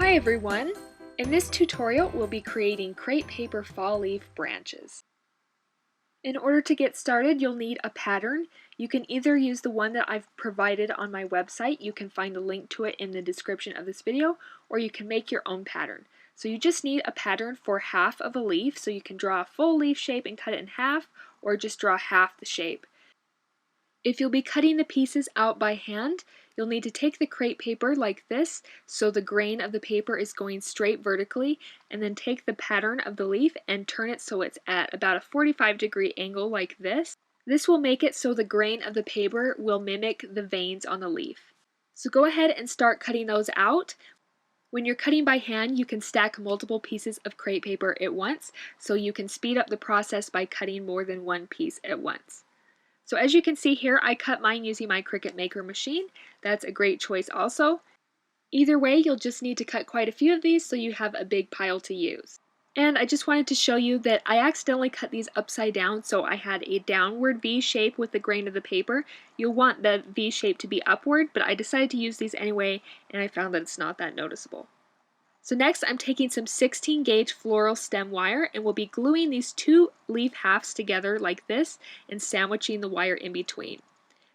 Hi everyone! In this tutorial we'll be creating crepe paper fall leaf branches. In order to get started you'll need a pattern. You can either use the one that I've provided on my website, you can find a link to it in the description of this video, or you can make your own pattern. So you just need a pattern for half of a leaf, so you can draw a full leaf shape and cut it in half, or just draw half the shape. If you'll be cutting the pieces out by hand, you'll need to take the crepe paper like this, so the grain of the paper is going straight vertically, and then take the pattern of the leaf and turn it so it's at about a 45-degree angle like this. This will make it so the grain of the paper will mimic the veins on the leaf. So go ahead and start cutting those out. When you're cutting by hand, you can stack multiple pieces of crepe paper at once, so you can speed up the process by cutting more than one piece at once. So as you can see here, I cut mine using my Cricut Maker machine. That's a great choice also. Either way, you'll just need to cut quite a few of these so you have a big pile to use. And I just wanted to show you that I accidentally cut these upside down, so I had a downward V shape with the grain of the paper. You'll want the V shape to be upward, but I decided to use these anyway, and I found that it's not that noticeable. So next I'm taking some 16 gauge floral stem wire and we'll be gluing these two leaf halves together like this and sandwiching the wire in between.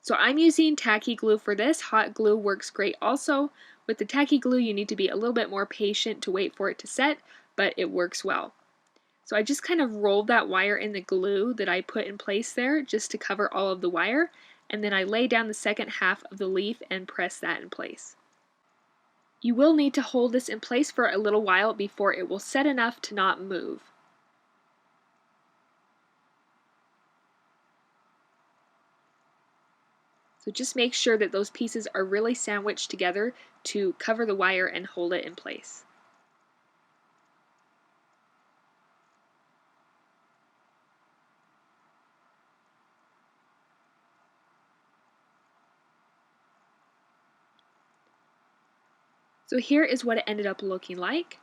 So I'm using tacky glue for this. Hot glue works great also. With the tacky glue you need to be a little bit more patient to wait for it to set, but it works well. So I just kind of rolled that wire in the glue that I put in place there just to cover all of the wire, and then I lay down the second half of the leaf and press that in place. You will need to hold this in place for a little while before it will set enough to not move. So just make sure that those pieces are really sandwiched together to cover the wire and hold it in place. So here is what it ended up looking like.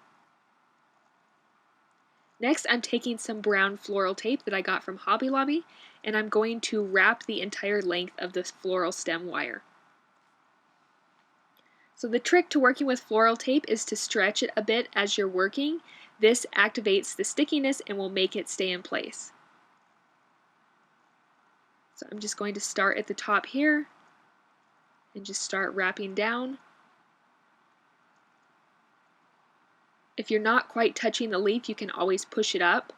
Next, I'm taking some brown floral tape that I got from Hobby Lobby, and I'm going to wrap the entire length of this floral stem wire. So the trick to working with floral tape is to stretch it a bit as you're working. This activates the stickiness and will make it stay in place. So I'm just going to start at the top here and just start wrapping down. If you're not quite touching the leaf, you can always push it up,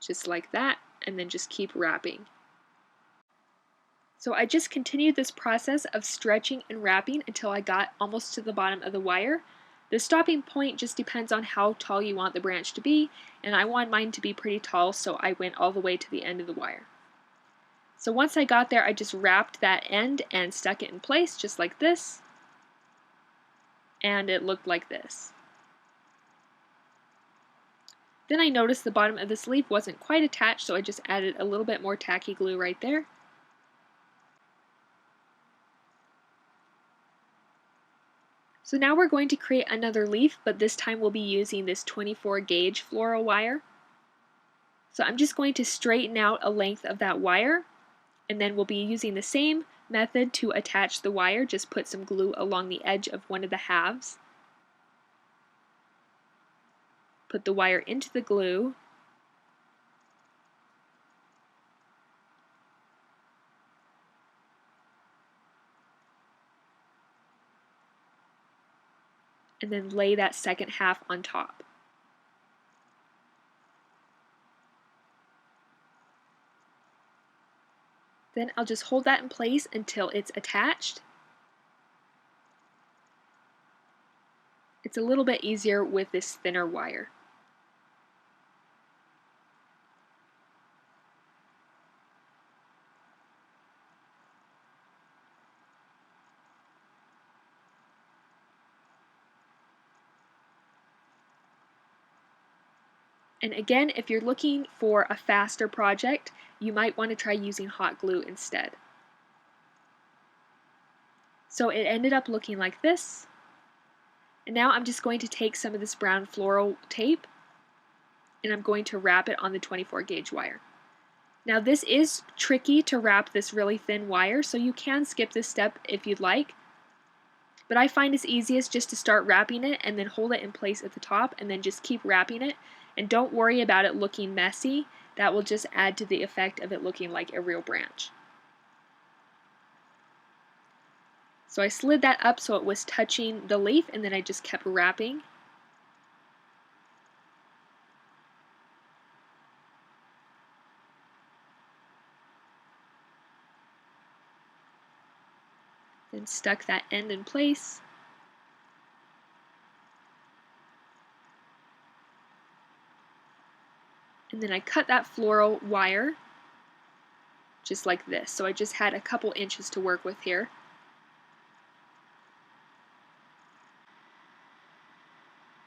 just like that, and then just keep wrapping. So I just continued this process of stretching and wrapping until I got almost to the bottom of the wire. The stopping point just depends on how tall you want the branch to be, and I want mine to be pretty tall, so I went all the way to the end of the wire. So once I got there, I just wrapped that end and stuck it in place just like this, and it looked like this. Then I noticed the bottom of this leaf wasn't quite attached, so I just added a little bit more tacky glue right there. So now we're going to create another leaf, but this time we'll be using this 24 gauge floral wire. So I'm just going to straighten out a length of that wire, and then we'll be using the same method to attach the wire. Just put some glue along the edge of one of the halves. Put the wire into the glue. And then lay that second half on top. Then I'll just hold that in place until it's attached. It's a little bit easier with this thinner wire. And again, if you're looking for a faster project, you might want to try using hot glue instead. So it ended up looking like this. And now I'm just going to take some of this brown floral tape and I'm going to wrap it on the 24 gauge wire. Now this is tricky to wrap this really thin wire, so you can skip this step if you'd like. but I find it's easiest just to start wrapping it and then hold it in place at the top and then just keep wrapping it, and don't worry about it looking messy. That will just add to the effect of it looking like a real branch. So I slid that up so it was touching the leaf, and then I just kept wrapping. Then stuck that end in place. And then I cut that floral wire just like this. So I just had a couple inches to work with here.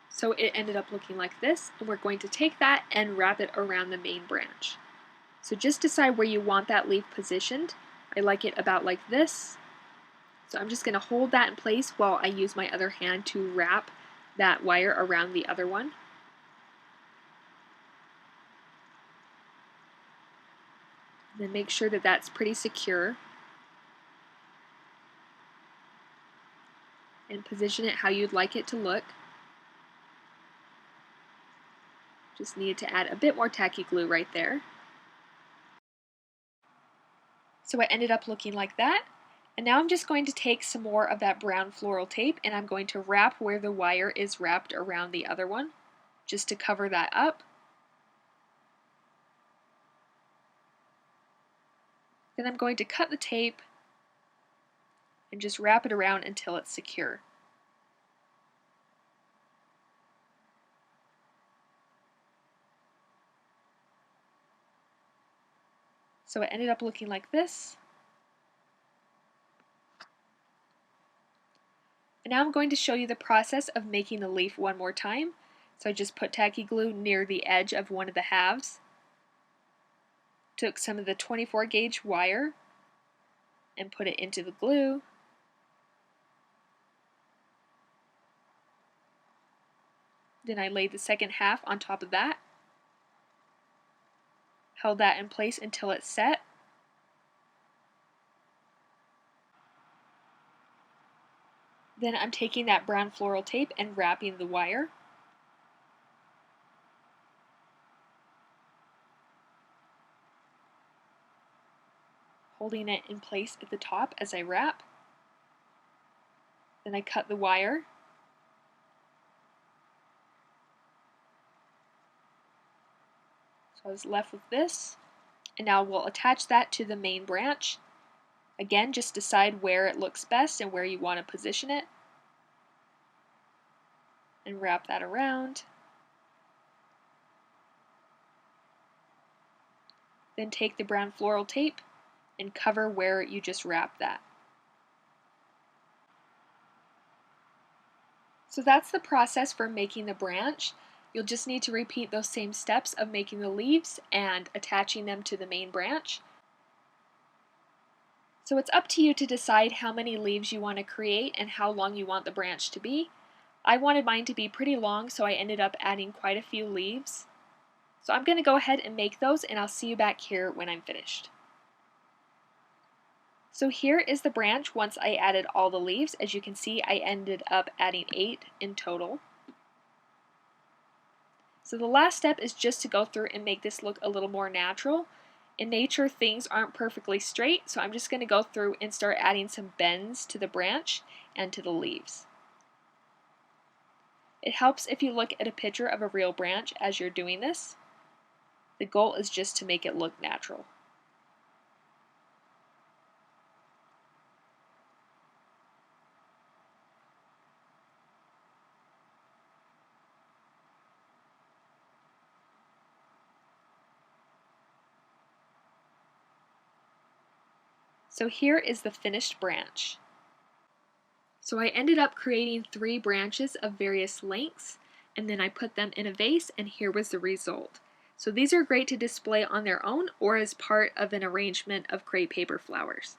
So it ended up looking like this, and we're going to take that and wrap it around the main branch. So just decide where you want that leaf positioned. I like it about like this. So I'm just going to hold that in place while I use my other hand to wrap that wire around the other one. And then make sure that that's pretty secure. And position it how you'd like it to look. Just needed to add a bit more tacky glue right there. So it ended up looking like that. And now I'm just going to take some more of that brown floral tape, and I'm going to wrap where the wire is wrapped around the other one, just to cover that up. Then I'm going to cut the tape and just wrap it around until it's secure. So it ended up looking like this. And now I'm going to show you the process of making the leaf one more time. So I just put tacky glue near the edge of one of the halves. Took some of the 24 gauge wire and put it into the glue. Then I laid the second half on top of that. Held that in place until it set. Then I'm taking that brown floral tape and wrapping the wire. Holding it in place at the top as I wrap. Then I cut the wire. So I was left with this. And now we'll attach that to the main branch. Again, just decide where it looks best and where you want to position it. And wrap that around. Then take the brown floral tape and cover where you just wrapped that. So that's the process for making the branch. You'll just need to repeat those same steps of making the leaves and attaching them to the main branch. So it's up to you to decide how many leaves you want to create and how long you want the branch to be. I wanted mine to be pretty long, so I ended up adding quite a few leaves. So I'm going to go ahead and make those, and I'll see you back here when I'm finished. So here is the branch once I added all the leaves. As you can see, I ended up adding 8 in total. So the last step is just to go through and make this look a little more natural. In nature, things aren't perfectly straight, so I'm just going to go through and start adding some bends to the branch and to the leaves. It helps if you look at a picture of a real branch as you're doing this. The goal is just to make it look natural. So here is the finished branch. So I ended up creating 3 branches of various lengths, and then I put them in a vase, and here was the result. So these are great to display on their own or as part of an arrangement of crepe paper flowers.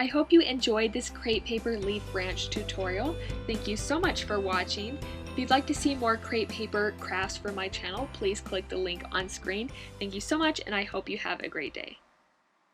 I hope you enjoyed this crepe paper leaf branch tutorial. Thank you so much for watching. If you'd like to see more crepe paper crafts from my channel, please click the link on screen. Thank you so much, and I hope you have a great day.